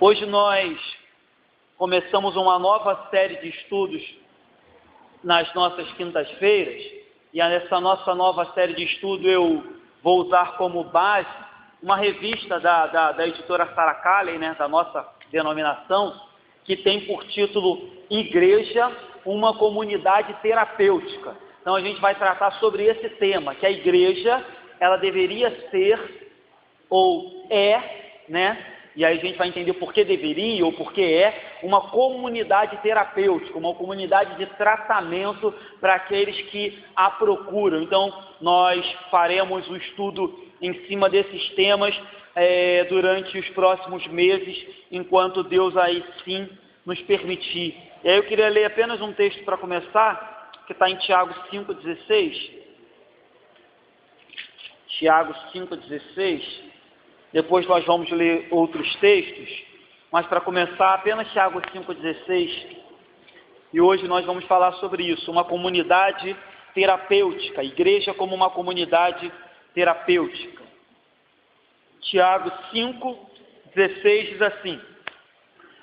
Hoje nós começamos uma nova série de estudos nas nossas quintas-feiras, e nessa nossa nova série de estudo eu vou usar como base uma revista da editora Saracalli, da nossa denominação, que tem por título Igreja, uma comunidade terapêutica. Então a gente vai tratar sobre esse tema, que a igreja, ela deveria ser, ou e aí a gente vai entender por que deveria ou por que é, uma comunidade terapêutica, uma comunidade de tratamento para aqueles que a procuram. Então, nós faremos o estudo em cima desses temas durante os próximos meses, enquanto Deus aí sim nos permitir. E aí eu queria ler apenas um texto para começar, que está em Tiago 5,16. Tiago 5,16. Depois nós vamos ler outros textos, mas para começar, apenas Tiago 5,16, e hoje nós vamos falar sobre isso, uma comunidade terapêutica, a igreja como uma comunidade terapêutica. Tiago 5,16 diz assim: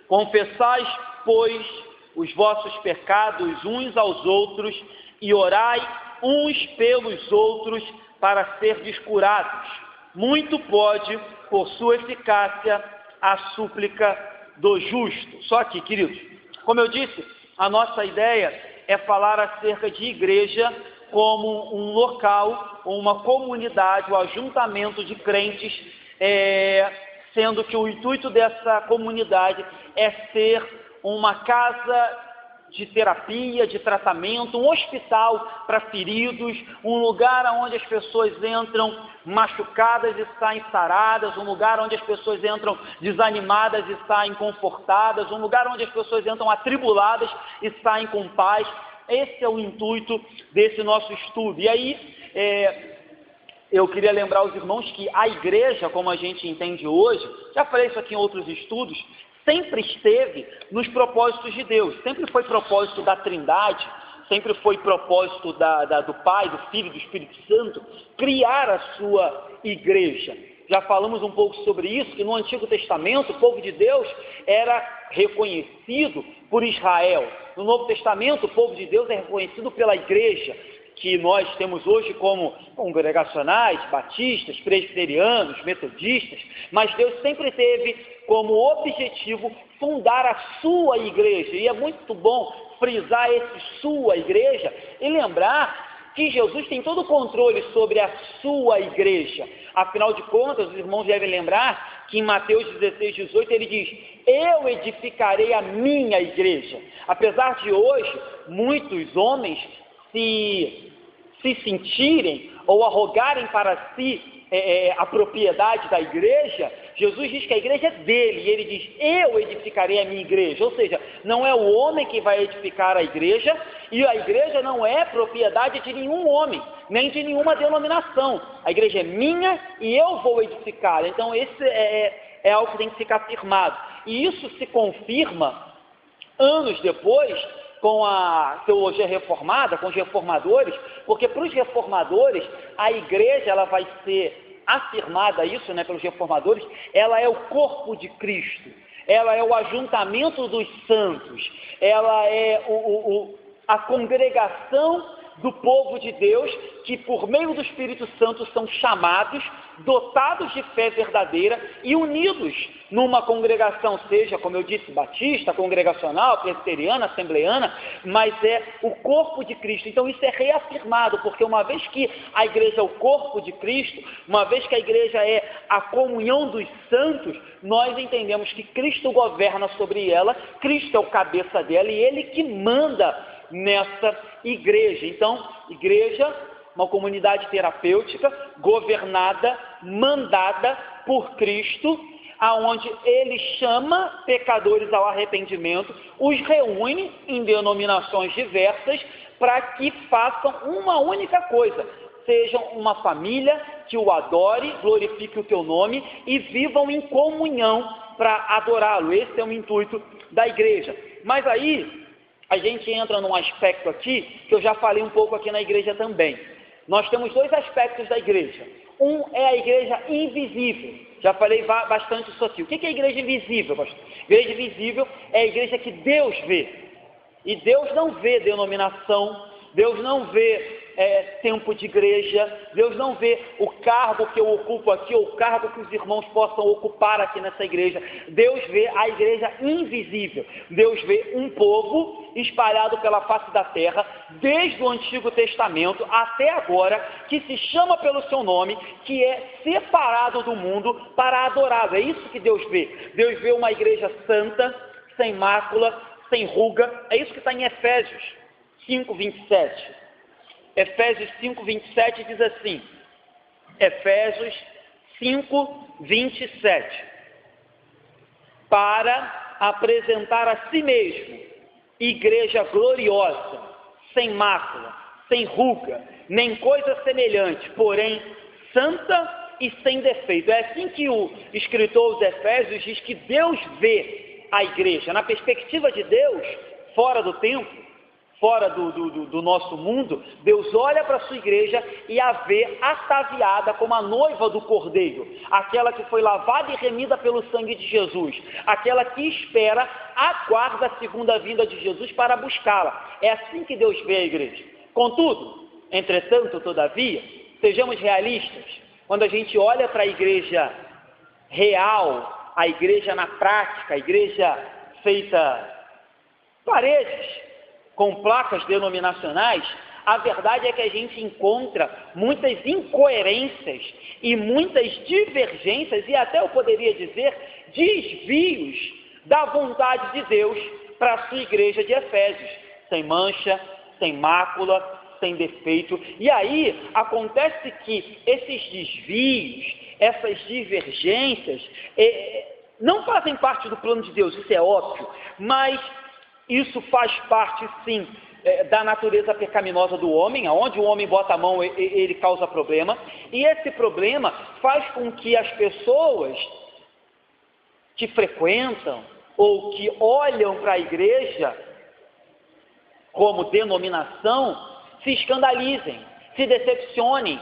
confessais, pois, os vossos pecados uns aos outros, e orai uns pelos outros para serdes curados. Muito pode, por sua eficácia, a súplica do justo. Só que, queridos, como eu disse, a nossa ideia é falar acerca de igreja como um local, uma comunidade, um ajuntamento de crentes, sendo que o intuito dessa comunidade é ser uma casa de terapia, de tratamento, um hospital para feridos, um lugar onde as pessoas entram machucadas e saem saradas, um lugar onde as pessoas entram desanimadas e saem confortadas, um lugar onde as pessoas entram atribuladas e saem com paz. Esse é o intuito desse nosso estudo. E aí, eu queria lembrar aos irmãos que a igreja, como a gente entende hoje, já falei isso aqui em outros estudos, sempre esteve nos propósitos de Deus, sempre foi propósito da Trindade, sempre foi propósito do Pai, do Filho e do Espírito Santo, criar a sua igreja. Já falamos um pouco sobre isso, que no Antigo Testamento o povo de Deus era reconhecido por Israel. No Novo Testamento o povo de Deus é reconhecido pela igreja, que nós temos hoje como congregacionais, batistas, presbiterianos, metodistas, mas Deus sempre teve como objetivo fundar a sua igreja, e é muito bom frisar esse sua igreja e lembrar que Jesus tem todo o controle sobre a sua igreja. Afinal de contas, os irmãos devem lembrar que em Mateus 16:18 ele diz: eu edificarei a minha igreja. Apesar de hoje muitos homens se sentirem ou arrogarem para si a propriedade da igreja, Jesus diz que a igreja é dele, e ele diz: eu edificarei a minha igreja. Ou seja, não é o homem que vai edificar a igreja, e a igreja não é propriedade de nenhum homem, nem de nenhuma denominação. A igreja é minha e eu vou edificar. Então esse é algo que tem que ficar firmado, e isso se confirma anos depois com a teologia reformada, com os reformadores, porque para os reformadores a igreja ela vai ser afirmada, isso pelos reformadores, ela é o corpo de Cristo, ela é o ajuntamento dos santos, ela é a congregação do povo de Deus, que por meio do Espírito Santo são chamados, dotados de fé verdadeira e unidos numa congregação, seja, como eu disse, batista, congregacional, presbiteriana, assembleana, mas é o corpo de Cristo. Então isso é reafirmado, porque uma vez que a igreja é o corpo de Cristo, uma vez que a igreja é a comunhão dos santos, nós entendemos que Cristo governa sobre ela, Cristo é o cabeça dela e Ele que manda nessa igreja. Então, igreja, uma comunidade terapêutica, governada, mandada por Cristo, aonde Ele chama pecadores ao arrependimento, os reúne em denominações diversas para que façam uma única coisa: sejam uma família que o adore, glorifique o teu nome e vivam em comunhão para adorá-lo. Esse é o intuito da igreja. Mas aí a gente entra num aspecto aqui, que eu já falei um pouco aqui na igreja também. Nós temos dois aspectos da igreja. Um é a igreja invisível. Já falei bastante isso aqui. O que é a igreja invisível, pastor? Igreja invisível é a igreja que Deus vê. E Deus não vê denominação, Deus não vê tempo de igreja, Deus não vê o cargo que eu ocupo aqui, ou o cargo que os irmãos possam ocupar aqui nessa igreja. Deus vê a igreja invisível. Deus vê um povo espalhado pela face da terra, desde o Antigo Testamento até agora, que se chama pelo seu nome, que é separado do mundo para adorá-lo. É isso que Deus vê. Deus vê uma igreja santa, sem mácula, sem ruga. É isso que está em Efésios 5:27. Efésios 5:27 diz assim, Efésios 5:27, para apresentar a si mesmo igreja gloriosa, sem mácula, sem ruga, nem coisa semelhante, porém santa e sem defeito. É assim que o escritor dos Efésios diz que Deus vê a igreja. Na perspectiva de Deus, fora do tempo, fora do nosso mundo, Deus olha para a sua igreja e a vê ataviada como a noiva do Cordeiro, aquela que foi lavada e remida pelo sangue de Jesus, aquela que espera, aguarda a segunda vinda de Jesus para buscá-la. É assim que Deus vê a igreja. Contudo, entretanto, todavia, sejamos realistas, quando a gente olha para a igreja real, a igreja na prática, a igreja feita paredes, com placas denominacionais, a verdade é que a gente encontra muitas incoerências e muitas divergências e até eu poderia dizer desvios da vontade de Deus para a sua igreja de Efésios, sem mancha, sem mácula, sem defeito. E aí acontece que esses desvios, essas divergências, não fazem parte do plano de Deus, isso é óbvio, mas isso faz parte, sim, da natureza pecaminosa do homem, aonde o homem bota a mão, ele causa problema, e esse problema faz com que as pessoas que frequentam ou que olham para a igreja como denominação se escandalizem, se decepcionem,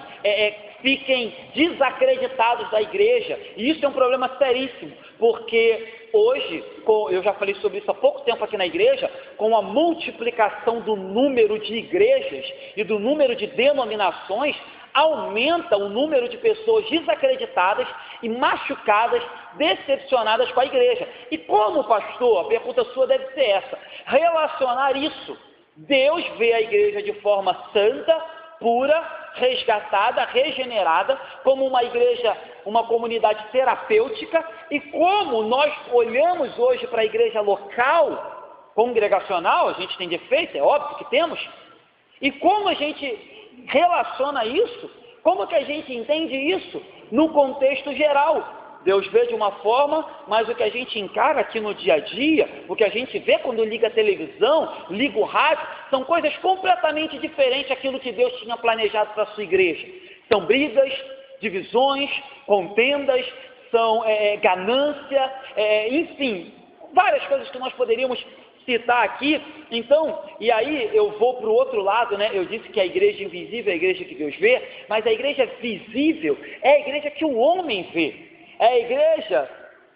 fiquem desacreditados da igreja. E isso é um problema seríssimo, porque hoje, eu já falei sobre isso há pouco tempo aqui na igreja, com a multiplicação do número de igrejas e do número de denominações, aumenta o número de pessoas desacreditadas e machucadas, decepcionadas com a igreja. E como, pastor, a pergunta sua deve ser essa, relacionar isso, Deus vê a igreja de forma santa, pura, resgatada, regenerada, como uma igreja, uma comunidade terapêutica, e como nós olhamos hoje para a igreja local, congregacional, a gente tem defeito, é óbvio que temos, e como a gente relaciona isso, como que a gente entende isso no contexto geral. Deus vê de uma forma, mas o que a gente encara aqui no dia a dia, o que a gente vê quando liga a televisão, liga o rádio, são coisas completamente diferentes daquilo que Deus tinha planejado para a sua igreja. São brigas, divisões, contendas, são ganância, enfim, várias coisas que nós poderíamos citar aqui. Então, e aí eu vou para o outro lado, né? Eu disse que a igreja invisível é a igreja que Deus vê, mas a igreja visível é a igreja que o homem vê. É a igreja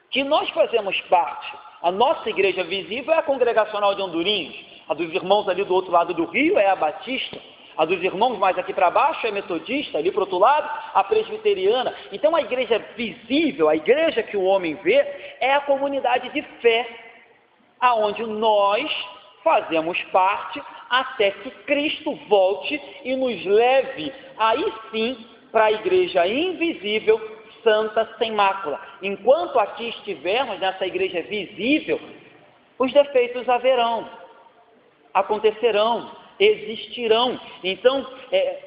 que nós fazemos parte. A nossa igreja visível é a congregacional de Andorinhos. A dos irmãos ali do outro lado do rio é a batista. A dos irmãos mais aqui para baixo é metodista. Ali para o outro lado, a presbiteriana. Então a igreja visível, a igreja que o homem vê, é a comunidade de fé, aonde nós fazemos parte até que Cristo volte e nos leve, aí sim, para a igreja invisível, santa, sem mácula. Enquanto aqui estivermos nessa igreja visível, os defeitos haverão, acontecerão, existirão. Então,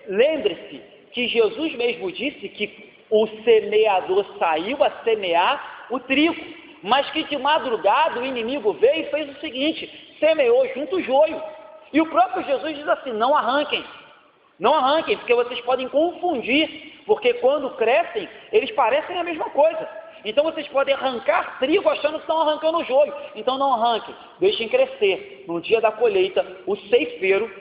lembre-se que Jesus mesmo disse que o semeador saiu a semear o trigo, mas que de madrugada o inimigo veio e fez o seguinte, semeou junto o joio. E o próprio Jesus diz assim, não arranquem, porque vocês podem confundir, porque quando crescem, eles parecem a mesma coisa. Então vocês podem arrancar trigo achando que estão arrancando o joio. Então não arranquem, deixem crescer. No dia da colheita, o ceifeiro,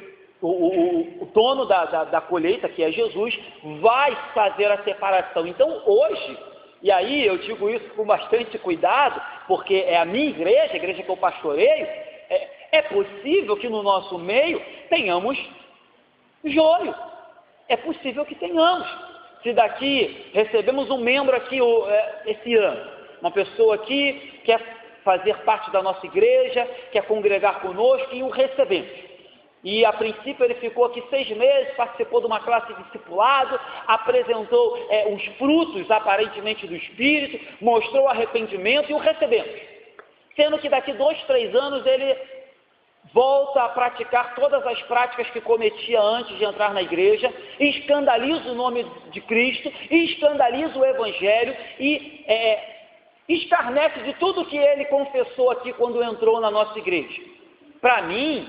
o dono da colheita, que é Jesus, vai fazer a separação. Então hoje, e aí eu digo isso com bastante cuidado, porque é a minha igreja, a igreja que eu pastoreio, é possível que no nosso meio tenhamos joio, é possível que tenhamos. Se daqui recebemos um membro aqui esse ano, uma pessoa aqui quer fazer parte da nossa igreja, quer congregar conosco e o recebemos. E a princípio ele ficou aqui 6 meses, participou de uma classe de discipulado, apresentou os frutos aparentemente do Espírito, mostrou arrependimento e o recebemos. Sendo que daqui 2, 3 anos ele volta a praticar todas as práticas que cometia antes de entrar na igreja, escandaliza o nome de Cristo, escandaliza o Evangelho e escarnece de tudo que ele confessou aqui quando entrou na nossa igreja. Para mim,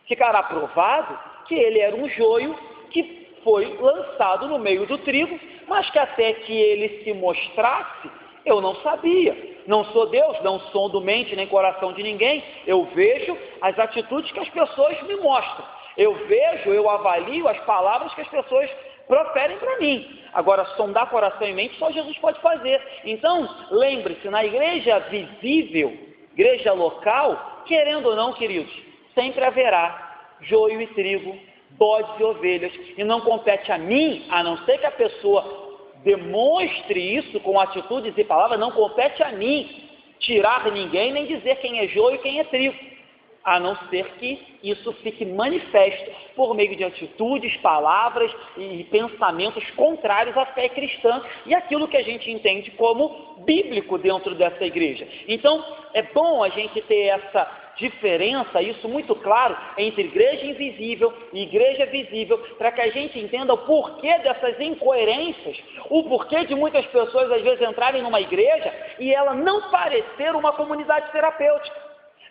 ficará provado que ele era um joio que foi lançado no meio do trigo, mas que até que ele se mostrasse, eu não sabia. Não sou Deus, não sondo mente nem coração de ninguém. Eu vejo as atitudes que as pessoas me mostram. Eu avalio as palavras que as pessoas proferem para mim. Agora, sondar coração e mente só Jesus pode fazer. Então, lembre-se, na igreja visível, igreja local, querendo ou não, queridos, sempre haverá joio e trigo, bodes e ovelhas, e não compete a mim, a não ser que a pessoa demonstre isso com atitudes e palavras, não compete a mim tirar ninguém, nem dizer quem é joio e quem é trigo, a não ser que isso fique manifesto por meio de atitudes, palavras e pensamentos contrários à fé cristã e aquilo que a gente entende como bíblico dentro dessa igreja. Então, é bom a gente ter essa diferença, isso muito claro, entre igreja invisível e igreja visível, para que a gente entenda o porquê dessas incoerências, o porquê de muitas pessoas às vezes entrarem numa igreja e ela não parecer uma comunidade terapêutica,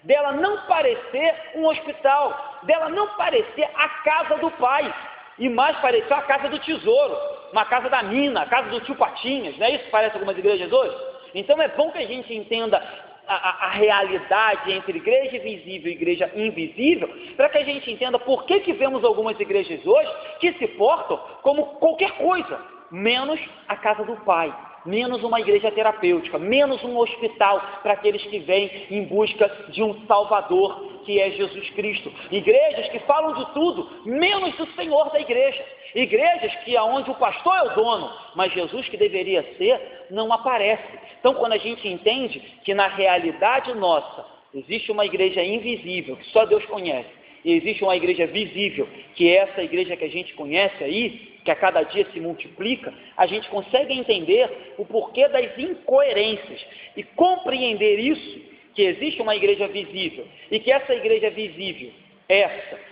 dela não parecer um hospital, dela não parecer a casa do pai, e mais parecer a casa do tesouro, uma casa da mina, a casa do tio Patinhas, não é isso que parece algumas igrejas hoje? Então é bom que a gente entenda a realidade entre igreja visível e igreja invisível, para que a gente entenda por que vemos algumas igrejas hoje que se portam como qualquer coisa, menos a casa do Pai, menos uma igreja terapêutica, menos um hospital para aqueles que vêm em busca de um Salvador, que é Jesus Cristo. Igrejas que falam de tudo, menos do Senhor da igreja. Igrejas que aonde o pastor é o dono, mas Jesus que deveria ser, não aparece. Então, quando a gente entende que na realidade nossa existe uma igreja invisível, que só Deus conhece, e existe uma igreja visível, que é essa igreja que a gente conhece aí, que a cada dia se multiplica, a gente consegue entender o porquê das incoerências e compreender isso, que existe uma igreja visível, e que essa igreja visível,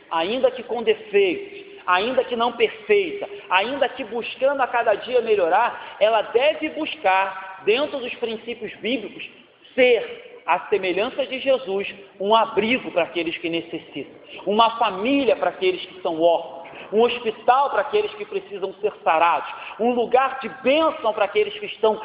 ainda que com defeitos, ainda que não perfeita, ainda que buscando a cada dia melhorar, ela deve buscar, dentro dos princípios bíblicos, ser, à semelhança de Jesus, um abrigo para aqueles que necessitam, uma família para aqueles que são órfãos, um hospital para aqueles que precisam ser sarados, um lugar de bênção para aqueles que estão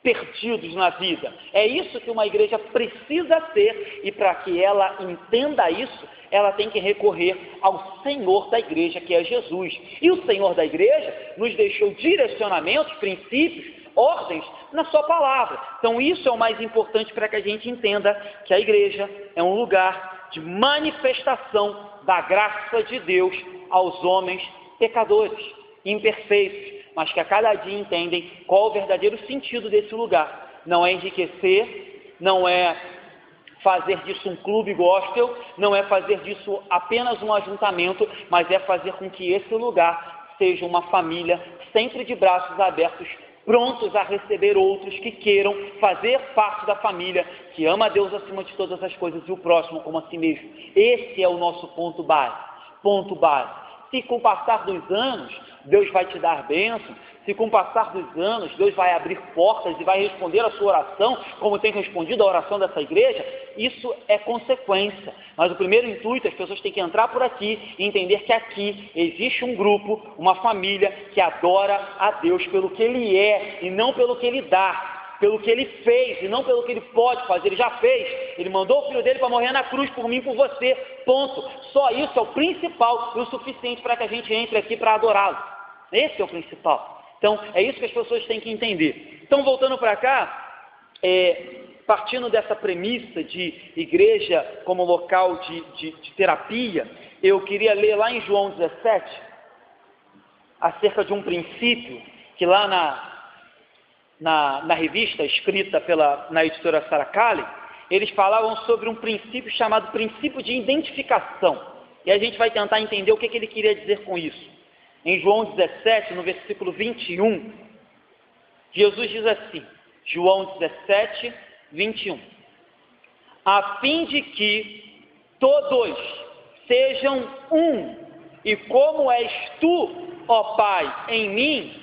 perdidos na vida. É isso que uma igreja precisa ser, e para que ela entenda isso, ela tem que recorrer ao Senhor da igreja, que é Jesus. E o Senhor da igreja nos deixou direcionamentos, princípios, ordens na sua palavra. Então isso é o mais importante para que a gente entenda que a igreja é um lugar de manifestação da graça de Deus aos homens pecadores, imperfeitos, mas que a cada dia entendem qual o verdadeiro sentido desse lugar. Não é enriquecer, não é fazer disso um clube gospel, não é fazer disso apenas um ajuntamento, mas é fazer com que esse lugar seja uma família sempre de braços abertos, prontos a receber outros que queiram fazer parte da família, que ama a Deus acima de todas as coisas e o próximo como a si mesmo. Esse é o nosso ponto base. Ponto base. Se com o passar dos anos, Deus vai te dar bênção, se com o passar dos anos, Deus vai abrir portas e vai responder a sua oração, como tem respondido a oração dessa igreja, isso é consequência. Mas o primeiro intuito, as pessoas têm que entrar por aqui e entender que aqui existe um grupo, uma família que adora a Deus pelo que Ele é e não pelo que Ele dá, pelo que ele fez e não pelo que ele pode fazer. Ele já fez, ele mandou o filho dele para morrer na cruz por mim e por você, ponto. Só isso é o principal e o suficiente para que a gente entre aqui para adorá-lo. Esse é o principal. Então é isso que as pessoas têm que entender. Então, voltando para cá, partindo dessa premissa de igreja como local de terapia, eu queria ler lá em João 17, acerca de um princípio, que lá na revista escrita na editora Sarah Kalley, eles falavam sobre um princípio chamado princípio de identificação. E a gente vai tentar entender o que ele queria dizer com isso. Em João 17, no versículo 21, Jesus diz assim, João 17, 21, a fim de que todos sejam um, e como és tu, ó Pai, em mim,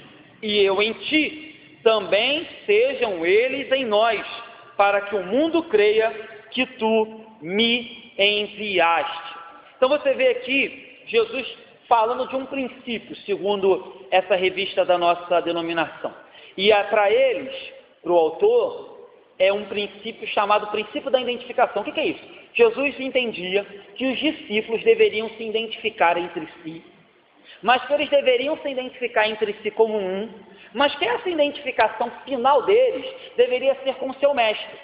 e eu em ti, também sejam eles em nós, para que o mundo creia que tu me enviaste. Então você vê aqui, Jesus falando de um princípio, segundo essa revista da nossa denominação. E para eles, para o autor, é um princípio chamado princípio da identificação. O que é isso? Jesus entendia que os discípulos deveriam se identificar entre si, mas que eles deveriam se identificar entre si como um, mas que essa identificação final deles deveria ser com o seu mestre.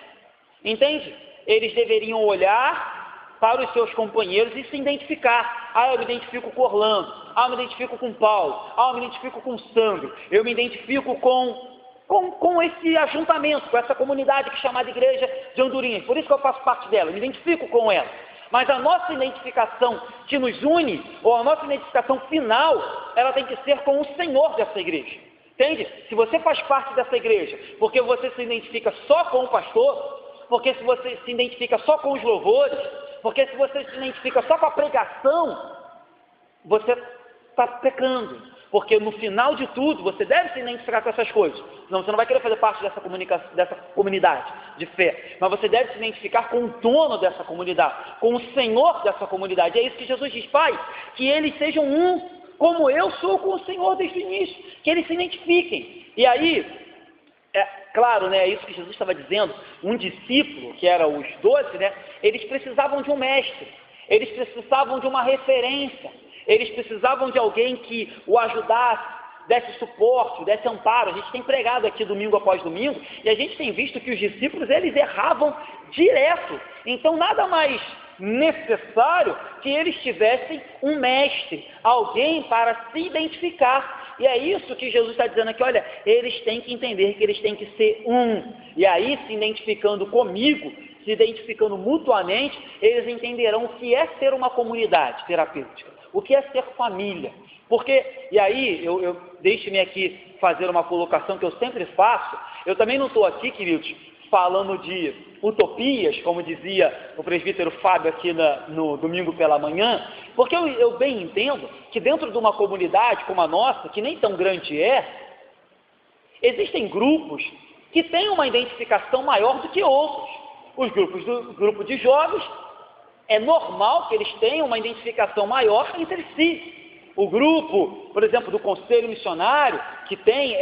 Entende? Eles deveriam olhar para os seus companheiros e se identificar. Ah, eu me identifico com Orlando. Ah, eu me identifico com Paulo. Ah, eu me identifico com Sandro. Eu me identifico com esse ajuntamento, com essa comunidade que é chamada Igreja de Andorinhas. Por isso que eu faço parte dela, eu me identifico com ela. Mas a nossa identificação que nos une, ou a nossa identificação final, ela tem que ser com o Senhor dessa igreja. Entende? Se você faz parte dessa igreja porque você se identifica só com o pastor, porque se você se identifica só com os louvores, porque se você se identifica só com a pregação, você está pecando. Porque no final de tudo, você deve se identificar com essas coisas. Senão você não vai querer fazer parte dessa comunidade de fé. Mas você deve se identificar com o dono dessa comunidade, com o Senhor dessa comunidade. É isso que Jesus diz, Pai, que eles sejam um, como eu sou com o Senhor desde o início. Que eles se identifiquem. E aí, claro, né, é isso que Jesus estava dizendo, um discípulo, que era os 12, né, eles precisavam de um mestre, eles precisavam de uma referência, eles precisavam de alguém que o ajudasse, desse suporte, desse amparo. A gente tem pregado aqui domingo após domingo, e a gente tem visto que os discípulos, eles erravam direto. Então, nada mais necessário que eles tivessem um mestre, alguém para se identificar. E é isso que Jesus está dizendo aqui, olha, eles têm que entender que eles têm que ser um. E aí, se identificando comigo, se identificando mutuamente, eles entenderão o que é ser uma comunidade terapêutica, o que é ser família. Porque, e aí, deixe-me aqui fazer uma colocação que eu sempre faço, eu também não estou aqui, queridos, falando de utopias, como dizia o presbítero Fábio aqui no domingo pela manhã, porque eu bem entendo que dentro de uma comunidade como a nossa, que nem tão grande existem grupos que têm uma identificação maior do que outros. Os grupos do grupo de jovens, é normal que eles tenham uma identificação maior entre si. O grupo, por exemplo, do conselho missionário, que tem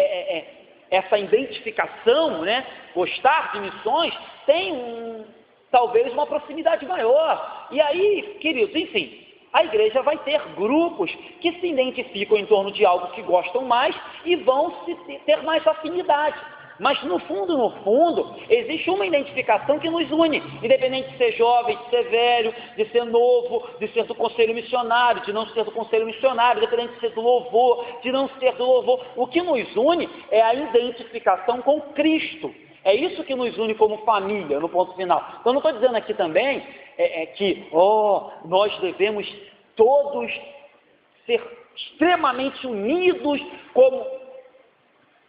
essa identificação, né, gostar de missões, tem talvez uma proximidade maior. E aí, queridos, enfim, a igreja vai ter grupos que se identificam em torno de algo que gostam mais e vão ter mais afinidade. Mas no fundo, existe uma identificação que nos une, independente de ser jovem, de ser velho, de ser novo, de ser do conselho missionário, de não ser do conselho missionário, independente de ser do louvor, de não ser do louvor. O que nos une é a identificação com Cristo. É isso que nos une como família, no ponto final. Então, não estou dizendo aqui também que nós devemos todos ser extremamente unidos como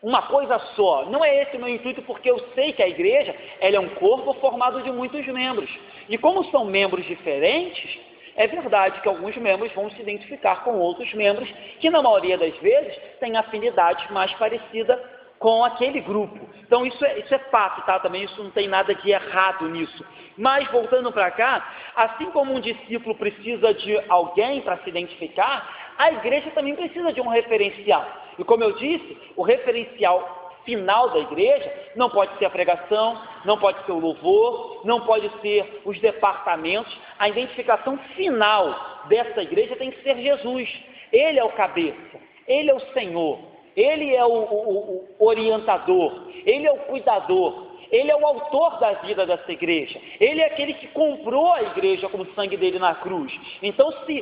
uma coisa só. Não é esse o meu intuito, porque eu sei que a igreja ela é um corpo formado de muitos membros. E como são membros diferentes, é verdade que alguns membros vão se identificar com outros membros que, na maioria das vezes, têm afinidade mais parecida com aquele grupo. Então, isso é fato, tá? Também isso não tem nada de errado nisso. Mas, voltando para cá, assim como um discípulo precisa de alguém para se identificar, a igreja também precisa de um referencial. E como eu disse, o referencial final da igreja não pode ser a pregação, não pode ser o louvor, não pode ser os departamentos. A identificação final dessa igreja tem que ser Jesus. Ele é o cabeça, Ele é o Senhor, Ele é o orientador, Ele é o cuidador, Ele é o autor da vida dessa igreja, Ele é aquele que comprou a igreja com o sangue dele na cruz. Então, se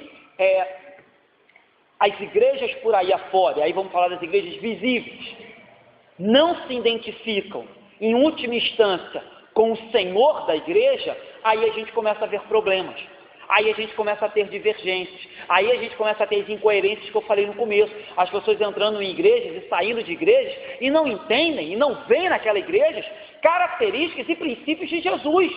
as igrejas por aí afora, e aí vamos falar das igrejas visíveis, não se identificam, em última instância, com o Senhor da igreja, aí a gente começa a ver problemas, aí a gente começa a ter divergências, aí a gente começa a ter as incoerências que eu falei no começo, as pessoas entrando em igrejas e saindo de igrejas, e não entendem, e não veem naquela igreja características e princípios de Jesus,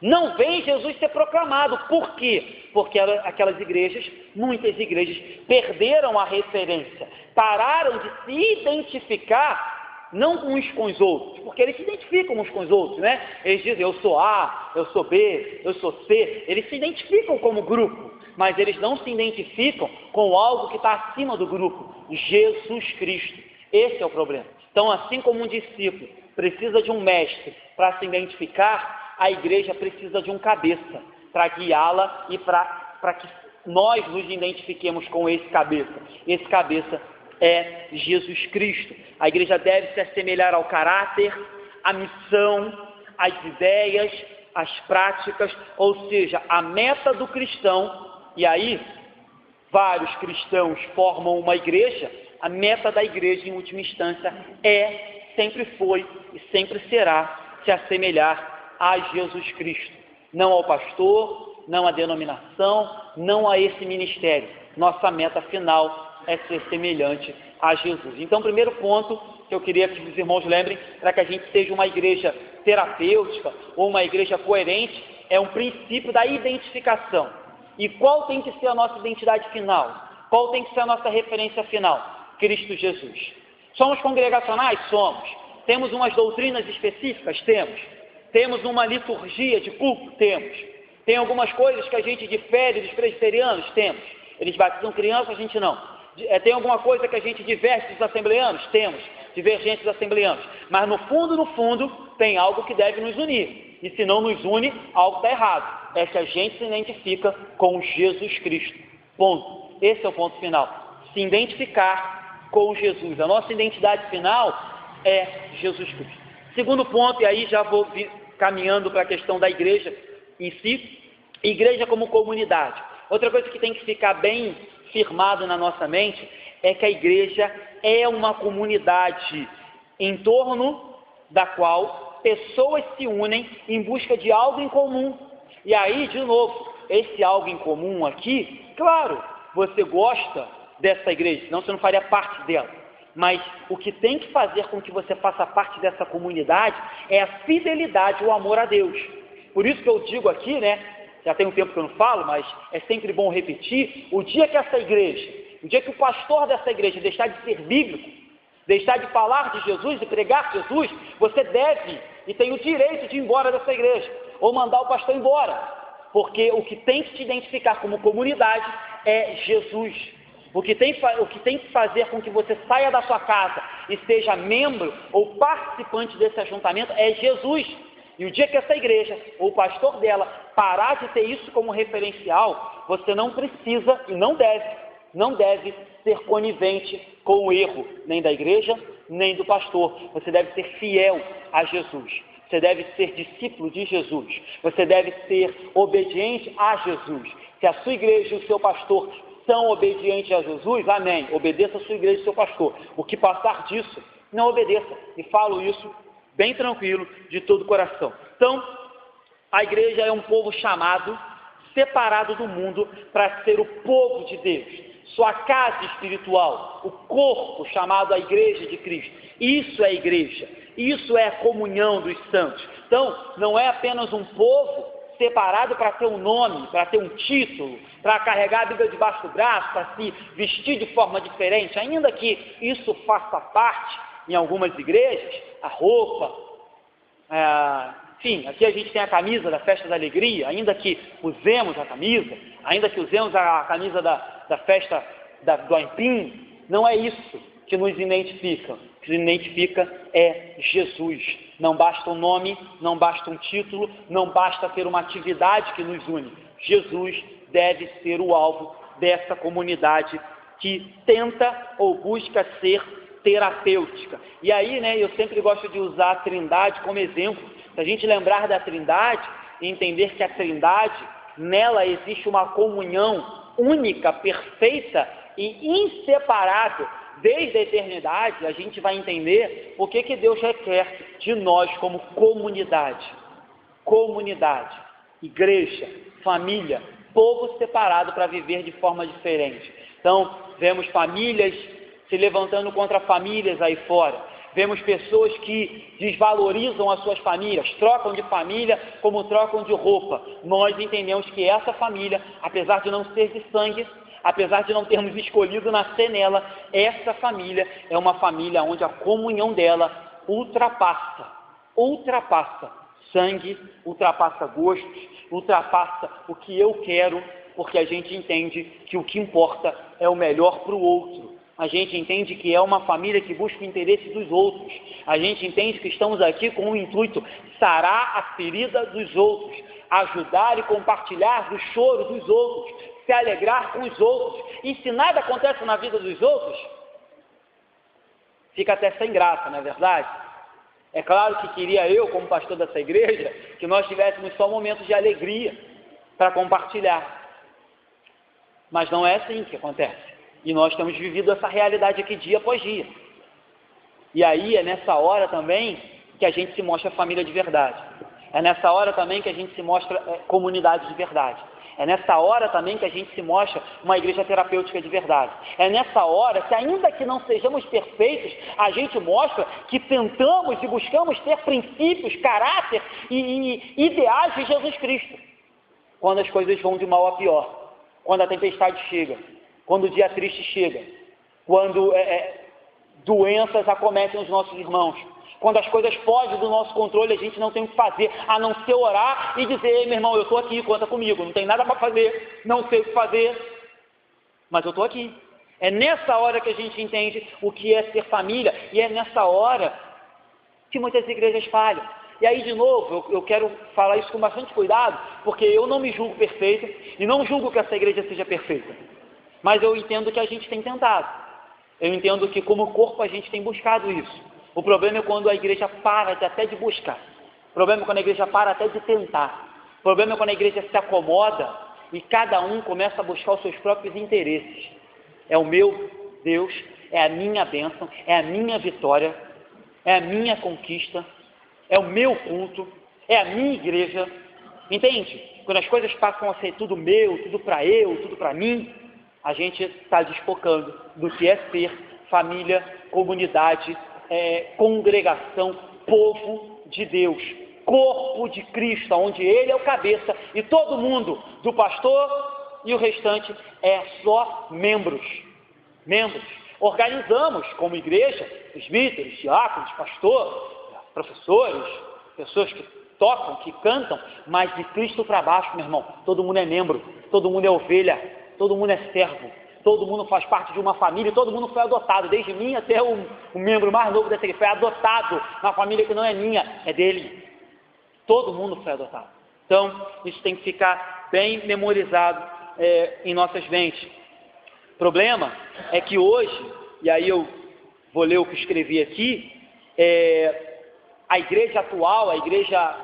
não veem Jesus ser proclamado. Por quê? Porque aquelas igrejas, muitas igrejas, perderam a referência, pararam de se identificar, não uns com os outros, porque eles se identificam uns com os outros, né? Eles dizem, eu sou A, eu sou B, eu sou C, eles se identificam como grupo, mas eles não se identificam com algo que está acima do grupo, Jesus Cristo. Esse é o problema. Então, assim como um discípulo precisa de um mestre para se identificar, a igreja precisa de um cabeça para guiá-la e para que nós nos identifiquemos com esse cabeça. Esse cabeça é Jesus Cristo. A igreja deve se assemelhar ao caráter, à missão, às ideias, às práticas, ou seja, a meta do cristão. E aí, vários cristãos formam uma igreja. A meta da igreja, em última instância, sempre foi e sempre será se assemelhar a Jesus Cristo, não ao pastor, não à denominação, não a esse ministério. Nossa meta final é ser semelhante a Jesus. Então, o primeiro ponto que eu queria que os irmãos lembrem, para que a gente seja uma igreja terapêutica ou uma igreja coerente, é um princípio da identificação. E qual tem que ser a nossa identidade final? Qual tem que ser a nossa referência final? Cristo Jesus. Somos congregacionais? Somos. Temos umas doutrinas específicas? Temos uma liturgia de culto? Temos. Tem algumas coisas que a gente difere dos presbiterianos? Temos. Eles batizam crianças, a gente não. Tem alguma coisa que a gente diverge dos assembleanos? Temos. Divergentes dos assembleanos. Mas no fundo, tem algo que deve nos unir. E se não nos une, algo está errado. É que a gente se identifica com Jesus Cristo. Ponto. Esse é o ponto final. Se identificar com Jesus. A nossa identidade final é Jesus Cristo. Segundo ponto, e aí já vou caminhando para a questão da igreja em si, igreja como comunidade. Outra coisa que tem que ficar bem firmado na nossa mente é que a igreja é uma comunidade em torno da qual pessoas se unem em busca de algo em comum. E aí, de novo, esse algo em comum aqui, claro, você gosta dessa igreja, senão você não faria parte dela. Mas o que tem que fazer com que você faça parte dessa comunidade é a fidelidade, o amor a Deus. Por isso que eu digo aqui, né, já tem um tempo que eu não falo, mas é sempre bom repetir, o dia que essa igreja, o dia que o pastor dessa igreja deixar de ser bíblico, deixar de falar de Jesus e pregar Jesus, você deve e tem o direito de ir embora dessa igreja, ou mandar o pastor embora, porque o que tem que te identificar como comunidade é Jesus. O que tem que fazer com que você saia da sua casa e seja membro ou participante desse ajuntamento é Jesus. E o dia que essa igreja, ou o pastor dela, parar de ter isso como referencial, você não precisa e não deve ser conivente com o erro, nem da igreja, nem do pastor. Você deve ser fiel a Jesus. Você deve ser discípulo de Jesus. Você deve ser obediente a Jesus. Se a sua igreja e o seu pastor são obedientes a Jesus, amém. Obedeça a sua igreja e seu pastor. O que passar disso, não obedeça. E falo isso bem tranquilo, de todo o coração. Então, a igreja é um povo chamado, separado do mundo, para ser o povo de Deus. Sua casa espiritual, o corpo chamado a igreja de Cristo. Isso é a igreja. Isso é a comunhão dos santos. Então, não é apenas um povo separado para ter um nome, para ter um título, para carregar a Bíblia debaixo do braço, para se vestir de forma diferente, ainda que isso faça parte em algumas igrejas, a roupa, enfim, aqui a gente tem a camisa da Festa da Alegria, ainda que usemos a camisa, ainda que usemos a camisa da festa do Aipim, não é isso. que nos identifica. O que nos identifica é Jesus. Não basta um nome, não basta um título, não basta ter uma atividade que nos une. Jesus deve ser o alvo dessa comunidade que tenta ou busca ser terapêutica. E aí, eu sempre gosto de usar a Trindade como exemplo. Se a gente lembrar da Trindade e entender que a Trindade, nela existe uma comunhão única, perfeita e inseparável desde a eternidade, a gente vai entender o que Deus requer de nós como comunidade. Comunidade, igreja, família, povo separado para viver de forma diferente. Então, vemos famílias se levantando contra famílias aí fora. Vemos pessoas que desvalorizam as suas famílias, trocam de família como trocam de roupa. Nós entendemos que essa família, apesar de não ser de sangue, apesar de não termos escolhido nascer nela, essa família é uma família onde a comunhão dela ultrapassa sangue, ultrapassa gostos, ultrapassa o que eu quero, porque a gente entende que o que importa é o melhor para o outro. A gente entende que é uma família que busca o interesse dos outros. A gente entende que estamos aqui com o intuito de sarar a ferida dos outros, ajudar e compartilhar do choro dos outros, se alegrar com os outros. E se nada acontece na vida dos outros, fica até sem graça, não é verdade? É claro que queria eu, como pastor dessa igreja, que nós tivéssemos só momentos de alegria para compartilhar. Mas não é assim que acontece. E nós temos vivido essa realidade aqui dia após dia. E aí é nessa hora também que a gente se mostra família de verdade. É nessa hora também que a gente se mostra comunidade de verdade. É nessa hora também que a gente se mostra uma igreja terapêutica de verdade. É nessa hora que, ainda que não sejamos perfeitos, a gente mostra que tentamos e buscamos ter princípios, caráter e ideais de Jesus Cristo. Quando as coisas vão de mal a pior, quando a tempestade chega, quando o dia triste chega, quando doenças acometem os nossos irmãos, quando as coisas fogem do nosso controle, a gente não tem o que fazer, a não ser orar e dizer: ei, meu irmão, eu estou aqui, conta comigo, não tem nada para fazer, não sei o que fazer, mas eu estou aqui. É nessa hora que a gente entende o que é ser família, e é nessa hora que muitas igrejas falham. E aí, de novo, eu quero falar isso com bastante cuidado, porque eu não me julgo perfeito, e não julgo que essa igreja seja perfeita, mas eu entendo que a gente tem tentado. Eu entendo que como corpo a gente tem buscado isso. O problema é quando a igreja para até de buscar. O problema é quando a igreja para até de tentar. O problema é quando a igreja se acomoda e cada um começa a buscar os seus próprios interesses. É o meu Deus, é a minha bênção, é a minha vitória, é a minha conquista, é o meu culto, é a minha igreja. Entende? Quando as coisas passam a ser tudo meu, tudo para mim, a gente está desfocando do que é ser família, comunidade, congregação, povo de Deus, corpo de Cristo, onde Ele é o cabeça e todo mundo, do pastor e o restante, é só membros. Organizamos como igreja, presbíteros, diáconos, pastor, professores, pessoas que tocam, que cantam, mas de Cristo para baixo, meu irmão, todo mundo é membro, todo mundo é ovelha, todo mundo é servo, todo mundo faz parte de uma família, todo mundo foi adotado, desde mim até o membro mais novo dessa igreja, foi adotado na família que não é minha, é dele. Todo mundo foi adotado. Então, isso tem que ficar bem memorizado em nossas mentes. O problema é que hoje, e aí eu vou ler o que escrevi aqui, a igreja atual, a igreja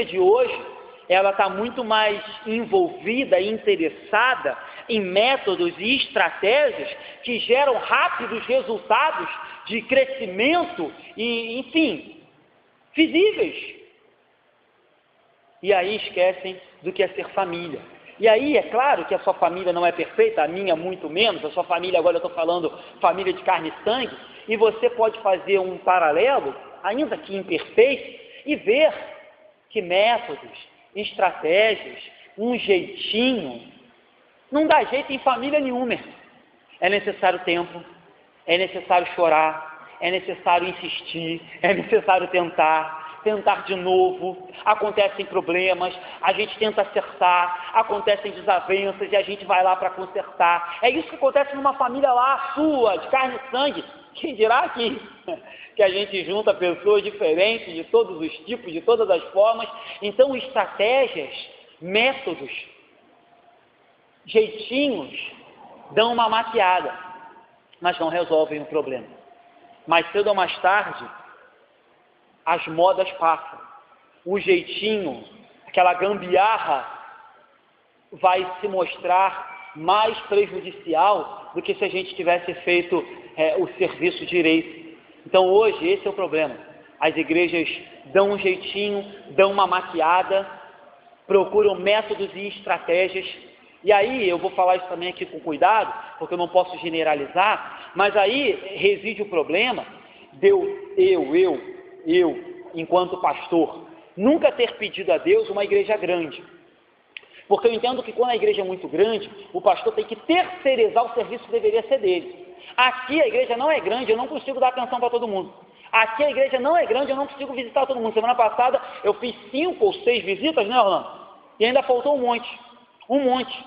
de hoje, ela está muito mais envolvida e interessada em métodos e estratégias que geram rápidos resultados de crescimento e, enfim, visíveis. E aí esquecem do que é ser família. E aí é claro que a sua família não é perfeita, a minha muito menos, a sua família, agora eu estou falando família de carne e sangue, e você pode fazer um paralelo, ainda que imperfeito, e ver que métodos, estratégias, um jeitinho, não dá jeito em família nenhuma. É necessário tempo, é necessário chorar, é necessário insistir, é necessário tentar, tentar de novo, acontecem problemas, a gente tenta acertar, acontecem desavenças e a gente vai lá para consertar. É isso que acontece numa família lá, sua, de carne e sangue. Quem dirá aqui que a gente junta pessoas diferentes, de todos os tipos, de todas as formas. Então, estratégias, métodos, jeitinhos, dão uma maquiada, mas não resolvem o problema. Mais cedo ou mais tarde, as modas passam. O jeitinho, aquela gambiarra, vai se mostrar mais prejudicial do que se a gente tivesse feito o serviço direito. Então hoje esse é o problema. As igrejas dão um jeitinho, dão uma maquiada, procuram métodos e estratégias. E aí eu vou falar isso também aqui com cuidado, porque eu não posso generalizar, mas aí reside o problema de eu, enquanto pastor, nunca ter pedido a Deus uma igreja grande. Porque eu entendo que quando a igreja é muito grande, o pastor tem que terceirizar o serviço que deveria ser dele. Aqui a igreja não é grande, eu não consigo dar atenção para todo mundo. Aqui a igreja não é grande, eu não consigo visitar todo mundo. Semana passada eu fiz 5 ou 6 visitas, né, Orlando? E ainda faltou um monte.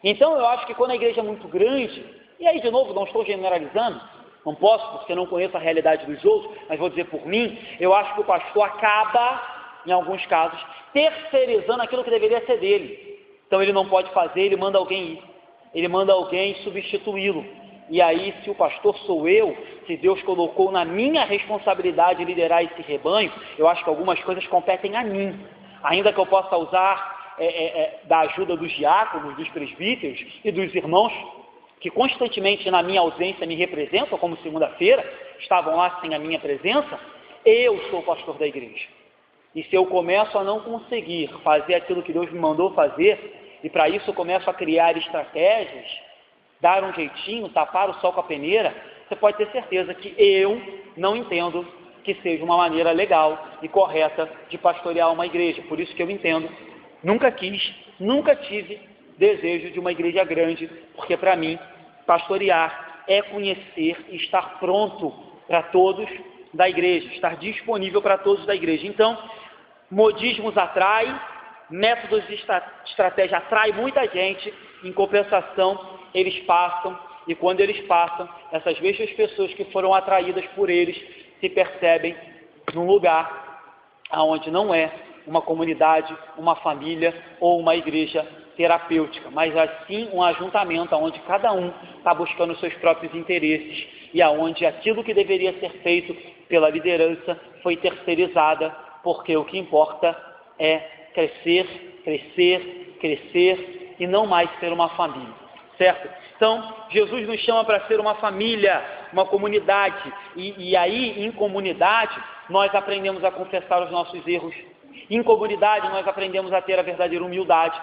Então eu acho que quando a igreja é muito grande, e aí de novo não estou generalizando, não posso porque não conheço a realidade dos outros, mas vou dizer por mim, eu acho que o pastor acaba, em alguns casos, terceirizando aquilo que deveria ser dele. Então ele não pode fazer, ele manda alguém ir, ele manda alguém substituí-lo. E aí, se o pastor sou eu, se Deus colocou na minha responsabilidade liderar esse rebanho, eu acho que algumas coisas competem a mim, ainda que eu possa usar da ajuda dos diáconos, dos presbíteros e dos irmãos que constantemente na minha ausência me representam, como segunda-feira, estavam lá sem a minha presença. Eu sou o pastor da igreja. E se eu começo a não conseguir fazer aquilo que Deus me mandou fazer, e para isso eu começo a criar estratégias, dar um jeitinho, tapar o sol com a peneira, você pode ter certeza que eu não entendo que seja uma maneira legal e correta de pastorear uma igreja. Por isso que eu entendo, nunca tive desejo de uma igreja grande, porque para mim, pastorear é conhecer e estar pronto para todos da igreja, estar disponível para todos da igreja. Então, modismos atraem, métodos de estratégia atraem muita gente, em compensação, eles passam, e quando eles passam, essas mesmas pessoas que foram atraídas por eles se percebem num lugar onde não é uma comunidade, uma família ou uma igreja terapêutica, mas assim um ajuntamento onde cada um está buscando os seus próprios interesses e aonde aquilo que deveria ser feito pela liderança foi terceirizada, porque o que importa é crescer e não mais ser uma família, certo? Então, Jesus nos chama para ser uma família, uma comunidade, e aí, em comunidade, nós aprendemos a confessar os nossos erros. Em comunidade, nós aprendemos a ter a verdadeira humildade.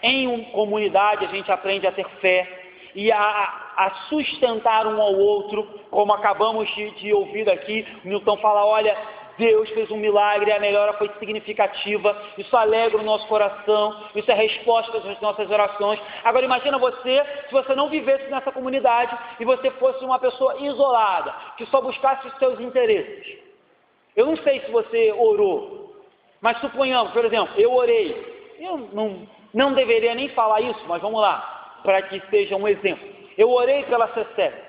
Em comunidade, a gente aprende a ter fé e a sustentar um ao outro, como acabamos de ouvir aqui. Newton fala, olha, Deus fez um milagre, a melhora foi significativa, isso alegra o nosso coração, isso é resposta às nossas orações. Agora imagina você, se você não vivesse nessa comunidade e você fosse uma pessoa isolada, que só buscasse os seus interesses. Eu não sei se você orou, mas suponhamos, por exemplo, eu orei, eu não deveria nem falar isso, mas vamos lá, para que seja um exemplo. Eu orei pela Cecília.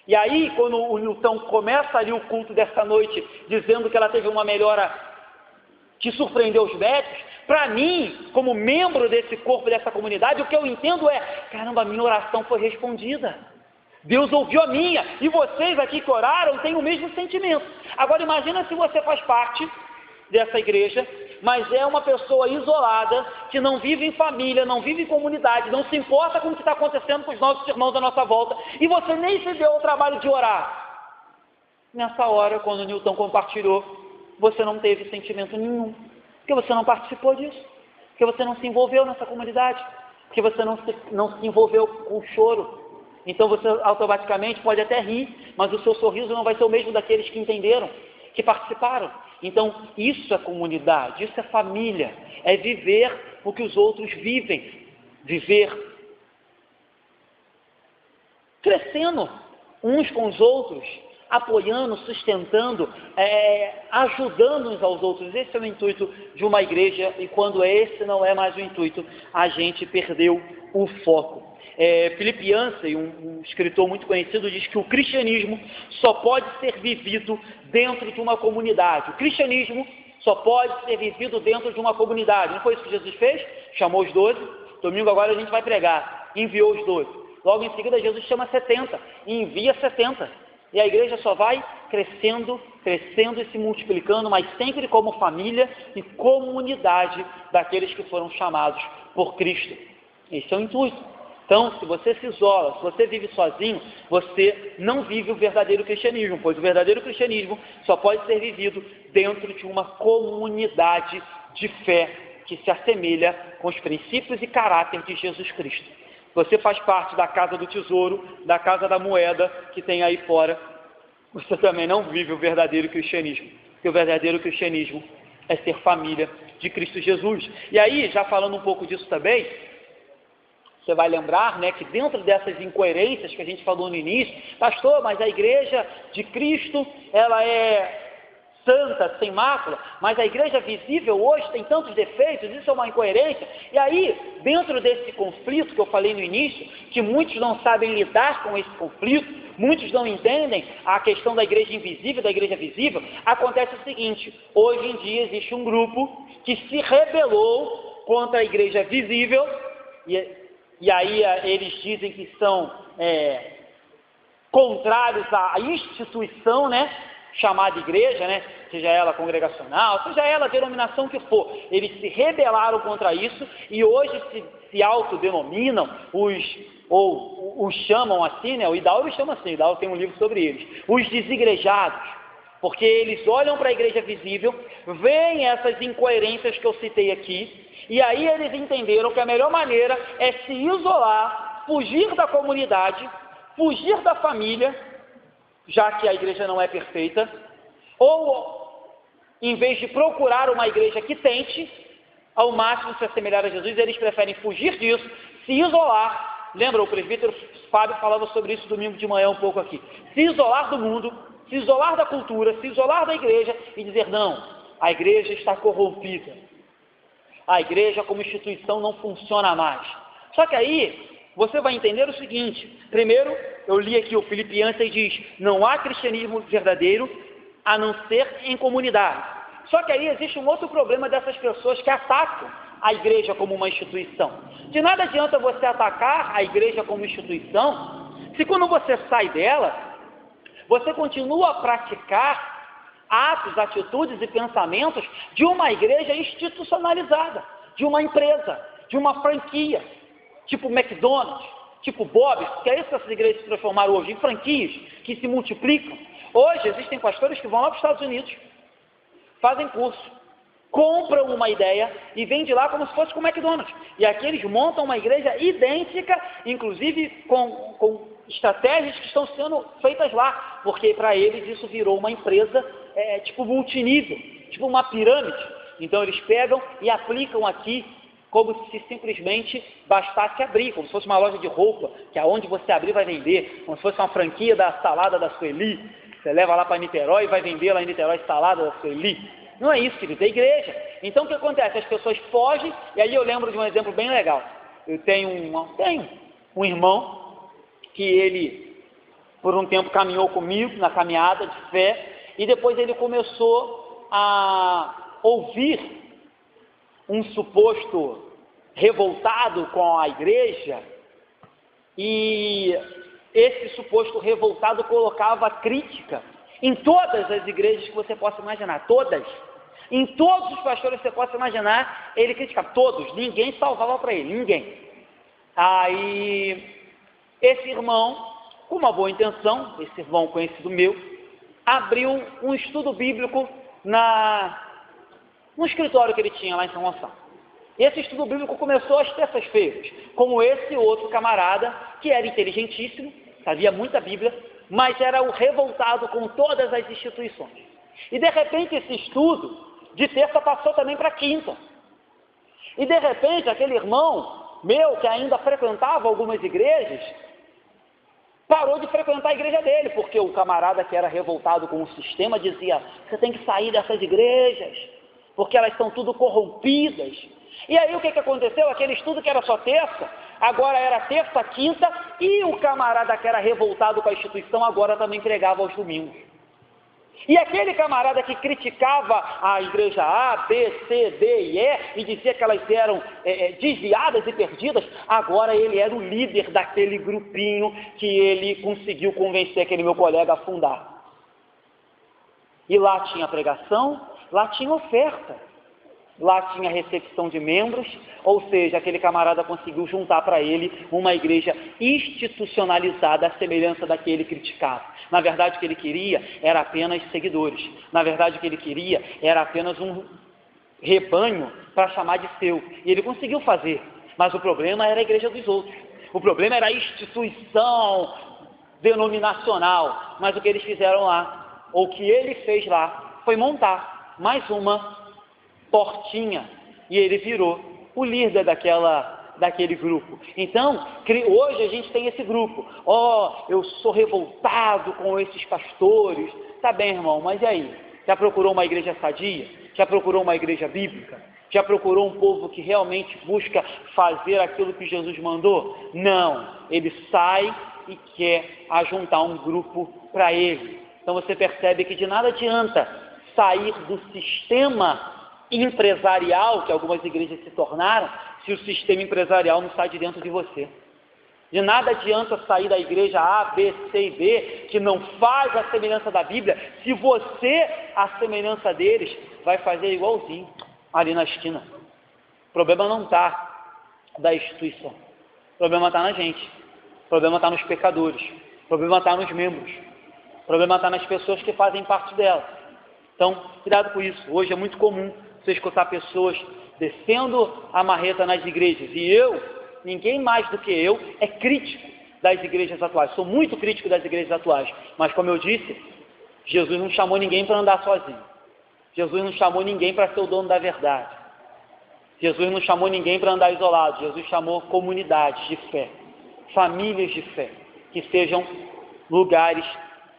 E aí, quando o Newton começa ali o culto desta noite, dizendo que ela teve uma melhora que surpreendeu os médicos, para mim, como membro desse corpo, dessa comunidade, o que eu entendo é, caramba, a minha oração foi respondida. Deus ouviu a minha, e vocês aqui que oraram têm o mesmo sentimento. Agora imagina se você faz parte dessa igreja, mas é uma pessoa isolada, que não vive em família, não vive em comunidade, não se importa com o que está acontecendo com os nossos irmãos à nossa volta, e você nem se deu ao trabalho de orar. Nessa hora, quando o Newton compartilhou, você não teve sentimento nenhum, porque você não participou disso, porque você não se envolveu nessa comunidade, porque você não se envolveu com o choro. Então você automaticamente pode até rir, mas o seu sorriso não vai ser o mesmo daqueles que entenderam, que participaram. Então, isso é comunidade, isso é família, é viver o que os outros vivem, viver crescendo uns com os outros, apoiando, sustentando, ajudando uns aos outros. Esse é o intuito de uma igreja, e quando esse não é mais o intuito, a gente perdeu o foco. Philip Yancey, um escritor muito conhecido, diz que o cristianismo só pode ser vivido dentro de uma comunidade. O cristianismo só pode ser vivido dentro de uma comunidade. Não foi isso que Jesus fez? Chamou os 12. Domingo agora a gente vai pregar. Enviou os 12. Logo em seguida Jesus chama 70 e envia 70. E a igreja só vai crescendo, crescendo e se multiplicando, mas sempre como família e comunidade daqueles que foram chamados por Cristo. Esse é o intuito. Então, se você se isola, se você vive sozinho, você não vive o verdadeiro cristianismo, pois o verdadeiro cristianismo só pode ser vivido dentro de uma comunidade de fé que se assemelha com os princípios e caráter de Jesus Cristo. Você faz parte da casa do tesouro, da casa da moeda que tem aí fora, você também não vive o verdadeiro cristianismo, porque o verdadeiro cristianismo é ser família de Cristo Jesus. E aí, já falando um pouco disso também, você vai lembrar, né, que dentro dessas incoerências que a gente falou no início, pastor, mas a igreja de Cristo, ela é santa, sem mácula, mas a igreja visível hoje tem tantos defeitos, isso é uma incoerência. E aí, dentro desse conflito que eu falei no início, que muitos não sabem lidar com esse conflito, muitos não entendem a questão da igreja invisível, da igreja visível, acontece o seguinte: hoje em dia existe um grupo que se rebelou contra a igreja visível, e aí eles dizem que são contrários à instituição, né, chamada igreja, né, seja ela congregacional, seja ela a denominação que for. Eles se rebelaram contra isso e hoje se autodenominam, os chamam assim, né, o Hidalgo chama assim, o Hidalgo tem um livro sobre eles, os desigrejados, porque eles olham para a igreja visível, veem essas incoerências que eu citei aqui, e aí eles entenderam que a melhor maneira é se isolar, fugir da comunidade, fugir da família, já que a igreja não é perfeita, ou em vez de procurar uma igreja que tente ao máximo se assemelhar a Jesus, eles preferem fugir disso, se isolar. Lembra, o presbítero Fábio falava sobre isso domingo de manhã um pouco aqui. Se isolar do mundo, se isolar da cultura, se isolar da igreja e dizer: não, a igreja está corrompida. A igreja como instituição não funciona mais. Só que aí você vai entender o seguinte: primeiro, eu li aqui o Philip Yancey diz: não há cristianismo verdadeiro a não ser em comunidade. Só que aí existe um outro problema dessas pessoas que atacam a igreja como uma instituição. De nada adianta você atacar a igreja como instituição, se quando você sai dela, você continua a praticar atos, atitudes e pensamentos de uma igreja institucionalizada, de uma empresa, de uma franquia, tipo McDonald's, tipo Bob's, que é isso que essas igrejas se transformaram hoje, em franquias que se multiplicam. Hoje existem pastores que vão lá para os Estados Unidos, fazem curso, compram uma ideia e vendem lá como se fosse com o McDonald's. E aqui eles montam uma igreja idêntica, inclusive com estratégias que estão sendo feitas lá, porque para eles isso virou uma empresa tipo multinível, tipo uma pirâmide. Então eles pegam e aplicam aqui como se simplesmente bastasse abrir, como se fosse uma loja de roupa, que aonde você abrir vai vender, como se fosse uma franquia da salada da Sueli. Você leva lá para Niterói e vai vender lá em Niterói salada da Sueli. Não é isso, querido, é igreja. Então o que acontece? As pessoas fogem, e aí eu lembro de um exemplo bem legal. Eu tenho um irmão que ele, por um tempo, caminhou comigo na caminhada de fé, e depois ele começou a ouvir um suposto revoltado com a igreja, e esse suposto revoltado colocava crítica em todas as igrejas que você possa imaginar, todas. Em todos os pastores que você possa imaginar, ele criticava todos, ninguém salvava para ele, ninguém. Aí, esse irmão, com uma boa intenção, esse irmão conhecido meu, abriu um estudo bíblico no escritório que ele tinha lá em São Gonçalo. Esse estudo bíblico começou às terças-feiras, como esse outro camarada, que era inteligentíssimo, sabia muita Bíblia, mas era o revoltado com todas as instituições. E de repente esse estudo de terça passou também para quinta. E de repente aquele irmão meu, que ainda frequentava algumas igrejas, parou de frequentar a igreja dele, porque o camarada que era revoltado com o sistema dizia: você tem que sair dessas igrejas, porque elas são tudo corrompidas. E aí o que aconteceu? Aquele estudo que era só terça, agora era terça, quinta, e o camarada que era revoltado com a instituição agora também pregava aos domingos. E aquele camarada que criticava a igreja A, B, C, D e E, e dizia que elas eram desviadas e perdidas, agora ele era o líder daquele grupinho que ele conseguiu convencer aquele meu colega a fundar. E lá tinha pregação, lá tinha oferta, lá tinha recepção de membros, ou seja, aquele camarada conseguiu juntar para ele uma igreja institucionalizada à semelhança da que ele criticava. Na verdade, o que ele queria era apenas seguidores. Na verdade, o que ele queria era apenas um rebanho para chamar de seu. E ele conseguiu fazer, mas o problema era a igreja dos outros. O problema era a instituição denominacional. Mas o que eles fizeram lá, ou o que ele fez lá, foi montar mais uma portinha, e ele virou o líder daquele grupo. Então, hoje a gente tem esse grupo. Eu sou revoltado com esses pastores. Tá bem, irmão, mas e aí? Já procurou uma igreja sadia? Já procurou uma igreja bíblica? Já procurou um povo que realmente busca fazer aquilo que Jesus mandou? Não, ele sai e quer ajuntar um grupo para ele. Então você percebe que de nada adianta sair do sistema empresarial que algumas igrejas se tornaram, se o sistema empresarial não sai de dentro de você. De nada adianta sair da igreja A, B, C e D, que não faz a semelhança da Bíblia, se você, a semelhança deles, vai fazer igualzinho, ali na esquina. O problema não está da instituição, o problema está na gente, o problema está nos pecadores, o problema está nos membros, o problema está nas pessoas que fazem parte dela. Então, cuidado com isso. Hoje é muito comum você escutar pessoas descendo a marreta nas igrejas, e ninguém mais do que eu, é crítico das igrejas atuais. Sou muito crítico das igrejas atuais, mas como eu disse, Jesus não chamou ninguém para andar sozinho. Jesus não chamou ninguém para ser o dono da verdade. Jesus não chamou ninguém para andar isolado. Jesus chamou comunidades de fé, famílias de fé, que sejam lugares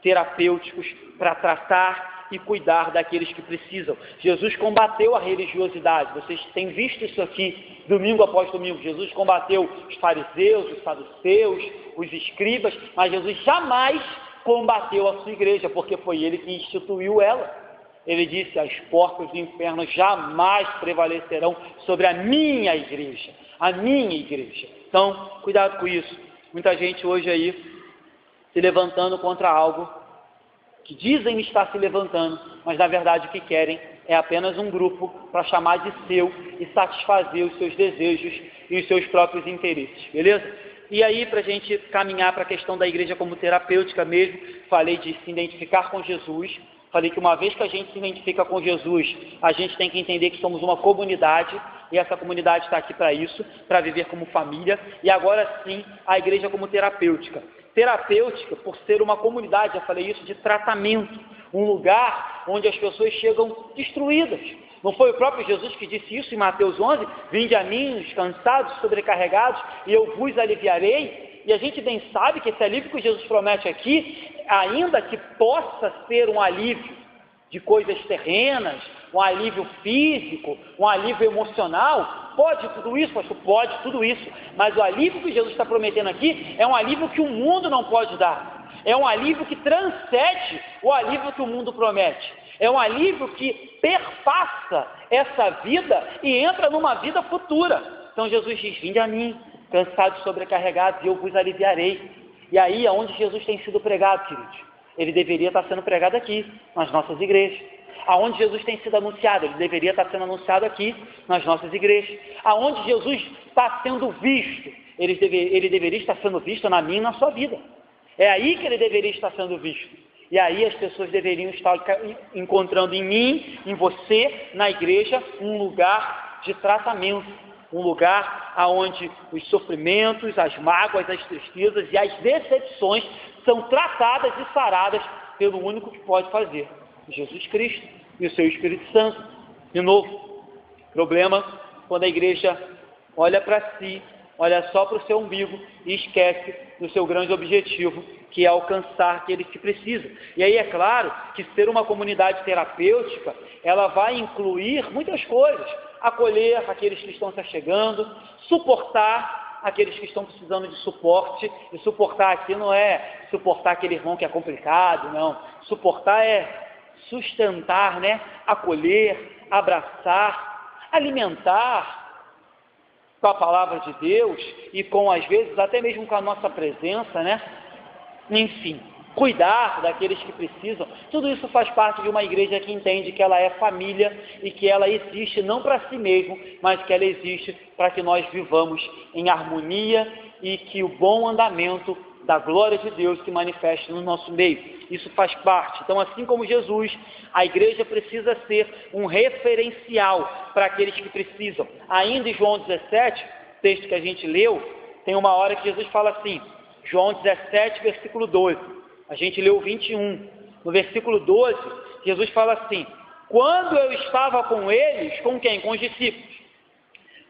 terapêuticos para tratar e cuidar daqueles que precisam. Jesus combateu a religiosidade. Vocês têm visto isso aqui domingo após domingo. Jesus combateu os fariseus, os saduceus, os escribas, mas Jesus jamais combateu a sua igreja, porque foi ele que instituiu ela. Ele disse: as portas do inferno jamais prevalecerão sobre a minha igreja. A minha igreja. Então, cuidado com isso. Muita gente hoje aí se levantando contra algo que dizem estar se levantando, mas na verdade o que querem é apenas um grupo para chamar de seu e satisfazer os seus desejos e os seus próprios interesses, beleza? E aí, para a gente caminhar para a questão da igreja como terapêutica mesmo, falei de se identificar com Jesus, falei que uma vez que a gente se identifica com Jesus, a gente tem que entender que somos uma comunidade, e essa comunidade está aqui para isso, para viver como família, e agora sim, a igreja como terapêutica. Terapêutica, por ser uma comunidade, já falei isso, de tratamento, um lugar onde as pessoas chegam destruídas. Não foi o próprio Jesus que disse isso em Mateus 11? Vinde a mim, os cansados, sobrecarregados, e eu vos aliviarei. E a gente bem sabe que esse alívio que Jesus promete aqui, ainda que possa ser um alívio de coisas terrenas, um alívio físico, um alívio emocional, pode tudo isso, pastor? Pode tudo isso, mas o alívio que Jesus está prometendo aqui é um alívio que o mundo não pode dar, é um alívio que transcende o alívio que o mundo promete, é um alívio que perpassa essa vida e entra numa vida futura. Então Jesus diz: vinde a mim, cansados e sobrecarregados, e eu vos aliviarei. E aí, aonde Jesus tem sido pregado, queridos? Ele deveria estar sendo pregado aqui, nas nossas igrejas. Aonde Jesus tem sido anunciado, ele deveria estar sendo anunciado aqui, nas nossas igrejas. Aonde Jesus está sendo visto, ele deveria estar sendo visto na minha e na sua vida. É aí que ele deveria estar sendo visto. E aí as pessoas deveriam estar encontrando em mim, em você, na igreja, um lugar de tratamento. Um lugar onde os sofrimentos, as mágoas, as tristezas e as decepções são tratadas e saradas pelo único que pode fazer, Jesus Cristo e o seu Espírito Santo. De novo, problema quando a igreja olha para si olha só para o seu umbigo e esquece do seu grande objetivo, que é alcançar aqueles que precisam. E aí é claro que ser uma comunidade terapêutica, ela vai incluir muitas coisas: acolher aqueles que estão se achegando, suportar aqueles que estão precisando de suporte. E suportar aqui não é suportar aquele irmão que é complicado, não. Suportar é sustentar, né? Acolher, abraçar, alimentar com a palavra de Deus e com, às vezes, até mesmo com a nossa presença, né? Enfim, cuidar daqueles que precisam. Tudo isso faz parte de uma igreja que entende que ela é família e que ela existe não para si mesmo, mas que ela existe para que nós vivamos em harmonia e que o bom andamento da glória de Deus se manifeste no nosso meio. Isso faz parte. Então, assim como Jesus, a igreja precisa ser um referencial para aqueles que precisam. Ainda em João 17, texto que a gente leu, tem uma hora que Jesus fala assim, João 17, versículo 12. A gente leu o 21. No versículo 12, Jesus fala assim: quando eu estava com eles, com quem? Com os discípulos,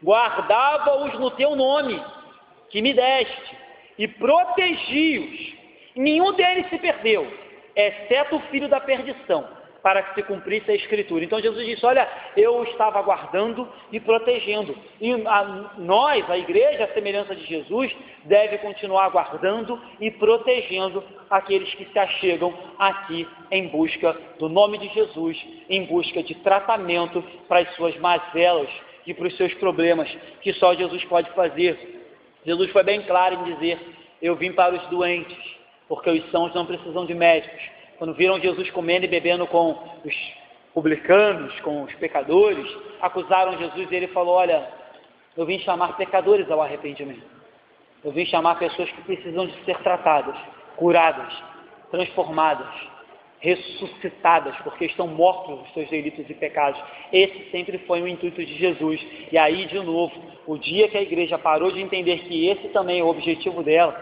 guardava-os no teu nome, que me deste, e protegi-os. Nenhum deles se perdeu, exceto o filho da perdição, para que se cumprisse a Escritura. Então Jesus disse: olha, eu estava guardando e protegendo. E nós, a igreja, a semelhança de Jesus, deve continuar guardando e protegendo aqueles que se achegam aqui em busca do nome de Jesus, em busca de tratamento para as suas mazelas e para os seus problemas, que só Jesus pode fazer. Jesus foi bem claro em dizer: eu vim para os doentes, porque os sãos não precisam de médicos. Quando viram Jesus comendo e bebendo com os publicanos, com os pecadores, acusaram Jesus e ele falou: olha, eu vim chamar pecadores ao arrependimento. Eu vim chamar pessoas que precisam de ser tratadas, curadas, transformadas, ressuscitadas, porque estão mortos dos seus delitos e pecados. Esse sempre foi o intuito de Jesus. E aí, de novo, o dia que a igreja parou de entender que esse também é o objetivo dela,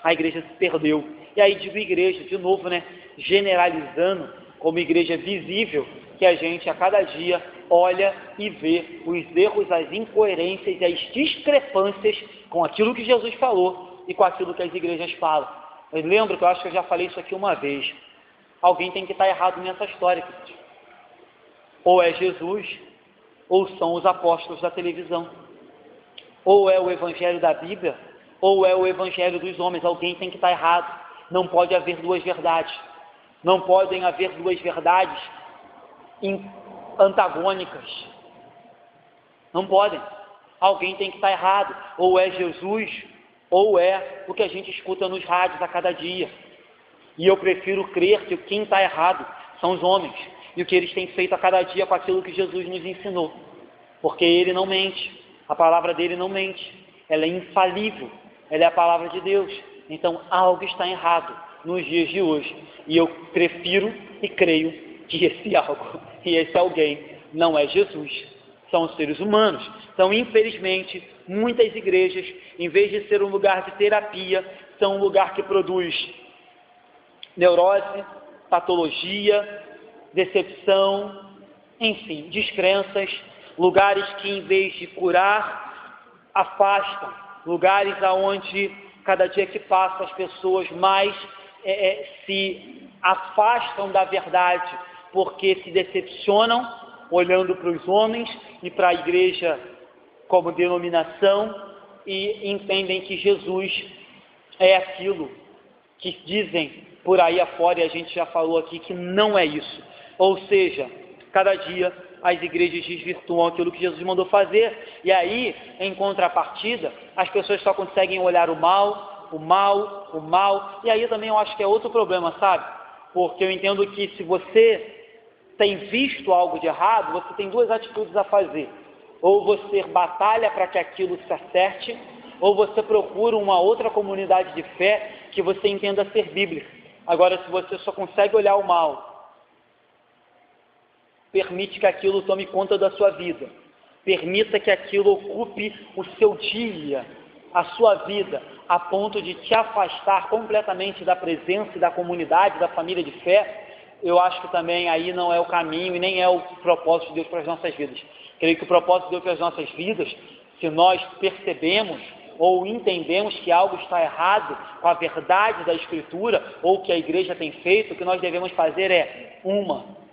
a igreja se perdeu. E aí digo igreja, de novo, né? Generalizando, como igreja visível, que a gente a cada dia olha e vê os erros, as incoerências e as discrepâncias com aquilo que Jesus falou e com aquilo que as igrejas falam. Eu lembro que eu acho que eu já falei isso aqui uma vez. Alguém tem que estar errado nessa história, queridos. Ou é Jesus, ou são os apóstolos da televisão. Ou é o evangelho da Bíblia, ou é o evangelho dos homens. Alguém tem que estar errado. Não pode haver duas verdades. Não podem haver duas verdades antagônicas. Não podem. Alguém tem que estar errado. Ou é Jesus, ou é o que a gente escuta nos rádios a cada dia. E eu prefiro crer que quem está errado são os homens. E o que eles têm feito a cada dia com aquilo que Jesus nos ensinou. Porque ele não mente. A palavra dele não mente. Ela é infalível. Ela é a palavra de Deus. Então, algo está errado nos dias de hoje. E eu prefiro e creio que esse algo e esse alguém não é Jesus. São os seres humanos. Então, infelizmente, muitas igrejas, em vez de ser um lugar de terapia, são um lugar que produz neurose, patologia, decepção, enfim, descrenças, lugares que, em vez de curar, afastam, lugares aonde cada dia que passa as pessoas mais se afastam da verdade, porque se decepcionam olhando para os homens e para a igreja como denominação e entendem que Jesus é aquilo que dizem por aí afora, e a gente já falou aqui que não é isso. Ou seja, cada dia as igrejas desvirtuam aquilo que Jesus mandou fazer, e aí, em contrapartida, as pessoas só conseguem olhar o mal, e aí também eu acho que é outro problema, sabe? Porque eu entendo que se você tem visto algo de errado, você tem duas atitudes a fazer. Ou você batalha para que aquilo se acerte, ou você procura uma outra comunidade de fé que você entenda ser bíblica. Agora, se você só consegue olhar o mal, permite que aquilo tome conta da sua vida. Permita que aquilo ocupe o seu dia, a sua vida, a ponto de te afastar completamente da presença e da comunidade, da família de fé. Eu acho que também aí não é o caminho e nem é o propósito de Deus para as nossas vidas. Creio que o propósito de Deus para as nossas vidas, se nós percebemos ou entendemos que algo está errado com a verdade da Escritura, ou que a igreja tem feito, o que nós devemos fazer é,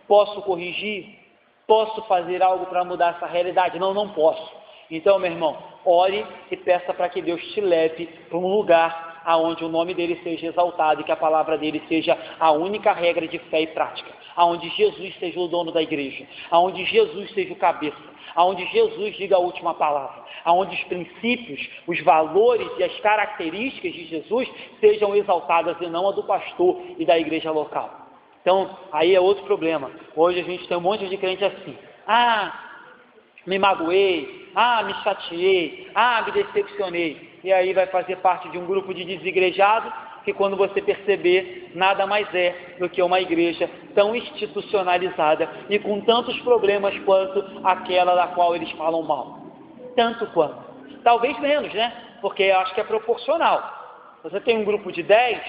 posso corrigir? Posso fazer algo para mudar essa realidade? Não, não posso. Então, meu irmão, ore e peça para que Deus te leve para um lugar aonde o nome dele seja exaltado e que a palavra dele seja a única regra de fé e prática, aonde Jesus seja o dono da igreja, aonde Jesus seja o cabeça, aonde Jesus diga a última palavra, aonde os princípios, os valores e as características de Jesus sejam exaltadas e não a do pastor e da igreja local. Então, aí é outro problema. Hoje a gente tem um monte de crente assim, me magoei, me chateei, me decepcionei. E aí vai fazer parte de um grupo de desigrejados que, quando você perceber, nada mais é do que uma igreja tão institucionalizada e com tantos problemas quanto aquela da qual eles falam mal. Tanto quanto. Talvez menos, né? Porque eu acho que é proporcional. Você tem um grupo de 10,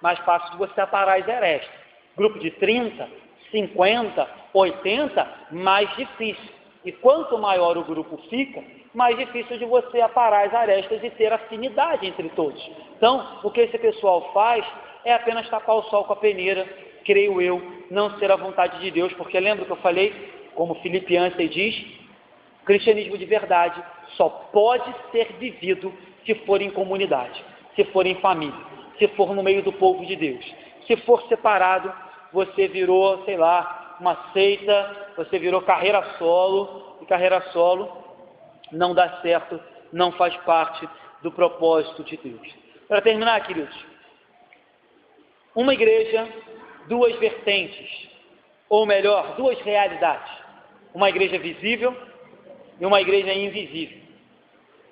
mais fácil de você aparar as arestas. Grupo de 30, 50, 80, mais difícil. E quanto maior o grupo fica, mais difícil de você aparar as arestas e ter afinidade entre todos. Então, o que esse pessoal faz é apenas tapar o sol com a peneira, creio eu, não ser a vontade de Deus, porque lembra que eu falei, como Filipe Yancey diz, o cristianismo de verdade só pode ser vivido se for em comunidade, se for em família, se for no meio do povo de Deus. Se for separado, você virou, sei lá, uma seita, você virou carreira solo, e carreira solo não dá certo, não faz parte do propósito de Deus. Para terminar, queridos, uma igreja, duas vertentes, ou melhor, duas realidades. Uma igreja visível e uma igreja invisível.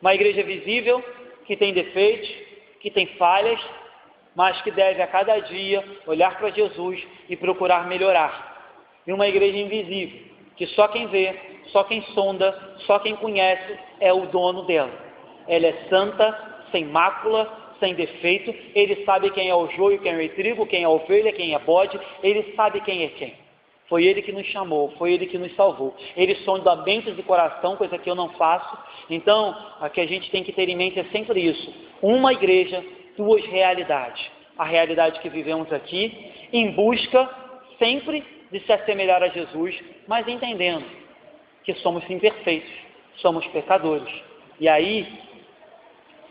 Uma igreja visível que tem defeitos, que tem falhas, mas que deve a cada dia olhar para Jesus e procurar melhorar. E uma igreja invisível, que só quem vê, só quem sonda, só quem conhece é o dono dela. Ela é santa, sem mácula, sem defeito, ele sabe quem é o joio, quem é o trigo, quem é a ovelha, quem é bode, ele sabe quem é quem. Foi ele que nos chamou, foi ele que nos salvou. Ele sonda mentes de coração, coisa que eu não faço. Então, o que a gente tem que ter em mente é sempre isso. Uma igreja, duas realidades. A realidade que vivemos aqui, em busca sempre de se assemelhar a Jesus, mas entendendo que somos imperfeitos, somos pecadores. E aí,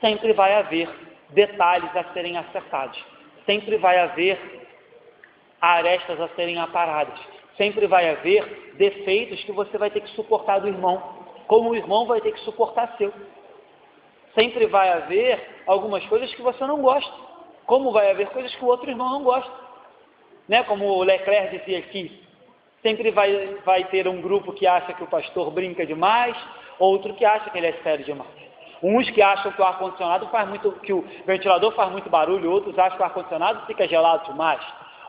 sempre vai haver detalhes a serem acertados. Sempre vai haver arestas a serem aparadas. Sempre vai haver defeitos que você vai ter que suportar do irmão, como o irmão vai ter que suportar seu. Sempre vai haver algumas coisas que você não gosta, como vai haver coisas que o outro irmão não gosta. Né? Como o Leclerc dizia aqui, sempre vai ter um grupo que acha que o pastor brinca demais, outro que acha que ele é sério demais. Uns que acham que o ar-condicionado que o ventilador faz muito barulho, outros acham que o ar-condicionado fica gelado demais.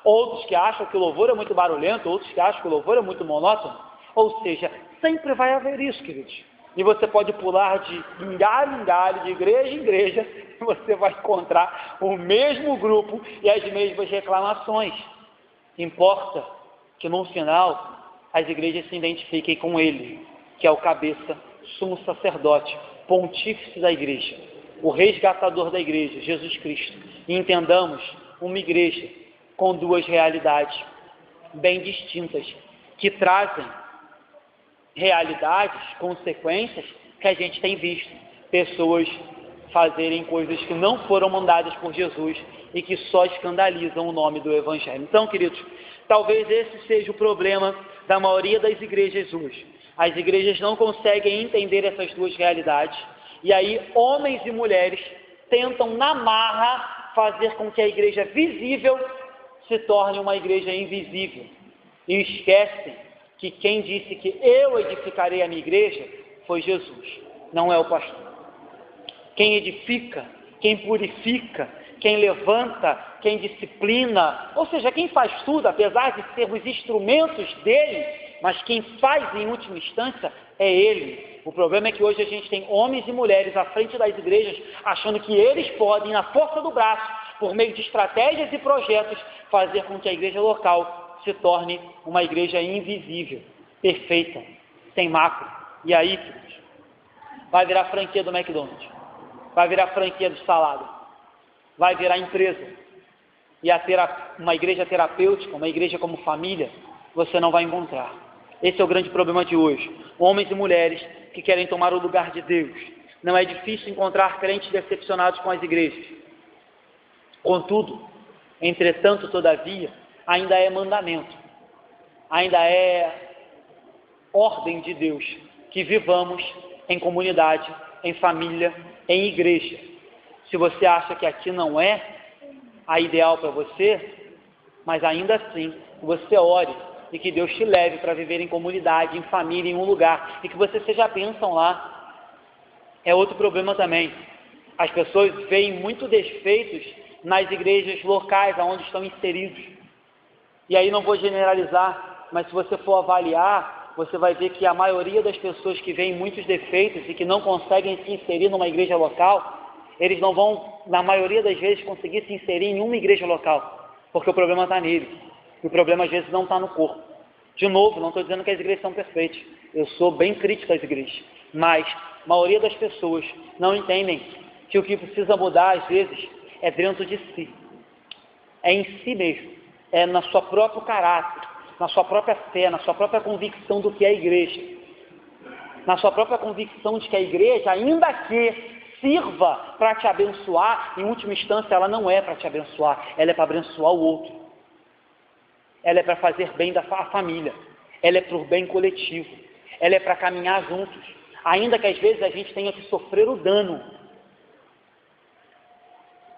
Outros que acham que o louvor é muito barulhento, outros que acham que o louvor é muito monótono. Ou seja, sempre vai haver isso, queridos. E você pode pular de galho em galho, de igreja em igreja, e você vai encontrar o mesmo grupo e as mesmas reclamações. Importa que no final as igrejas se identifiquem com ele, que é o cabeça, sumo sacerdote, pontífice da igreja, o resgatador da igreja, Jesus Cristo. E entendamos uma igreja com duas realidades bem distintas, que trazem realidades, consequências que a gente tem visto. Pessoas fazerem coisas que não foram mandadas por Jesus e que só escandalizam o nome do Evangelho. Então, queridos, talvez esse seja o problema da maioria das igrejas hoje. As igrejas não conseguem entender essas duas realidades, e aí homens e mulheres tentam na marra fazer com que a igreja visível se torne uma igreja invisível, e esquecem que quem disse que eu edificarei a minha igreja foi Jesus, não é o pastor. Quem edifica, quem purifica, quem levanta, quem disciplina, ou seja, quem faz tudo, apesar de sermos instrumentos dele, mas quem faz em última instância é ele. O problema é que hoje a gente tem homens e mulheres à frente das igrejas achando que eles podem, na força do braço, por meio de estratégias e projetos, fazer com que a igreja local se torne uma igreja invisível, perfeita, sem mácula. E aí, queridos, vai virar franquia do McDonald's. vai virar franquia de salada, vai virar empresa. E uma igreja terapêutica, uma igreja como família, você não vai encontrar. Esse é o grande problema de hoje. Homens e mulheres que querem tomar o lugar de Deus. Não é difícil encontrar crentes decepcionados com as igrejas. Contudo, entretanto, todavia, ainda é mandamento, ainda é ordem de Deus que vivamos em comunidade, em família, em igreja. Se você acha que aqui não é a ideal para você, mas ainda assim, você ore e que Deus te leve para viver em comunidade, em família, em um lugar, e que você seja a bênção lá. É outro problema também. As pessoas veem muitos defeitos nas igrejas locais onde estão inseridos. E aí não vou generalizar, mas se você for avaliar, você vai ver que a maioria das pessoas que veem muitos defeitos e que não conseguem se inserir numa igreja local, eles não vão, na maioria das vezes, conseguir se inserir em uma igreja local, porque o problema está nele. E o problema às vezes não está no corpo. De novo, não estou dizendo que as igrejas são perfeitas. Eu sou bem crítico às igrejas. Mas a maioria das pessoas não entendem que o que precisa mudar, às vezes, é dentro de si. É em si mesmo. É no seu próprio caráter, na sua própria fé, na sua própria convicção do que é a igreja. Na sua própria convicção de que a igreja, ainda que sirva para te abençoar, em última instância ela não é para te abençoar, ela é para abençoar o outro. Ela é para fazer bem da família, ela é para o bem coletivo, ela é para caminhar juntos, ainda que às vezes a gente tenha que sofrer o dano,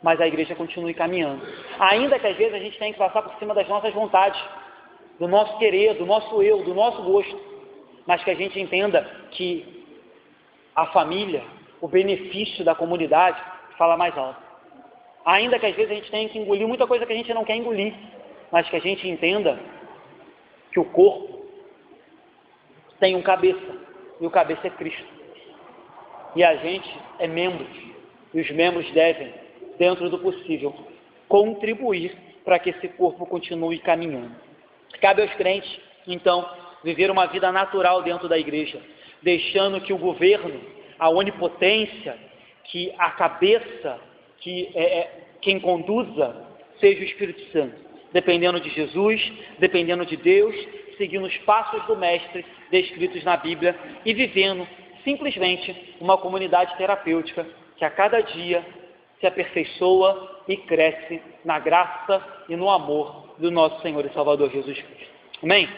mas a igreja continue caminhando, ainda que às vezes a gente tenha que passar por cima das nossas vontades, do nosso querer, do nosso eu, do nosso gosto, mas que a gente entenda que a família, o benefício da comunidade, fala mais alto. Ainda que às vezes a gente tenha que engolir muita coisa que a gente não quer engolir, mas que a gente entenda que o corpo tem um cabeça, e o cabeça é Cristo. E a gente é membros, e os membros devem, dentro do possível, contribuir para que esse corpo continue caminhando. Cabe aos crentes, então, viver uma vida natural dentro da igreja, deixando que o governo, a onipotência, que a cabeça, que quem conduza, seja o Espírito Santo. Dependendo de Jesus, dependendo de Deus, seguindo os passos do Mestre descritos na Bíblia e vivendo simplesmente uma comunidade terapêutica que a cada dia se aperfeiçoa e cresce na graça e no amor do nosso Senhor e Salvador Jesus Cristo. Amém?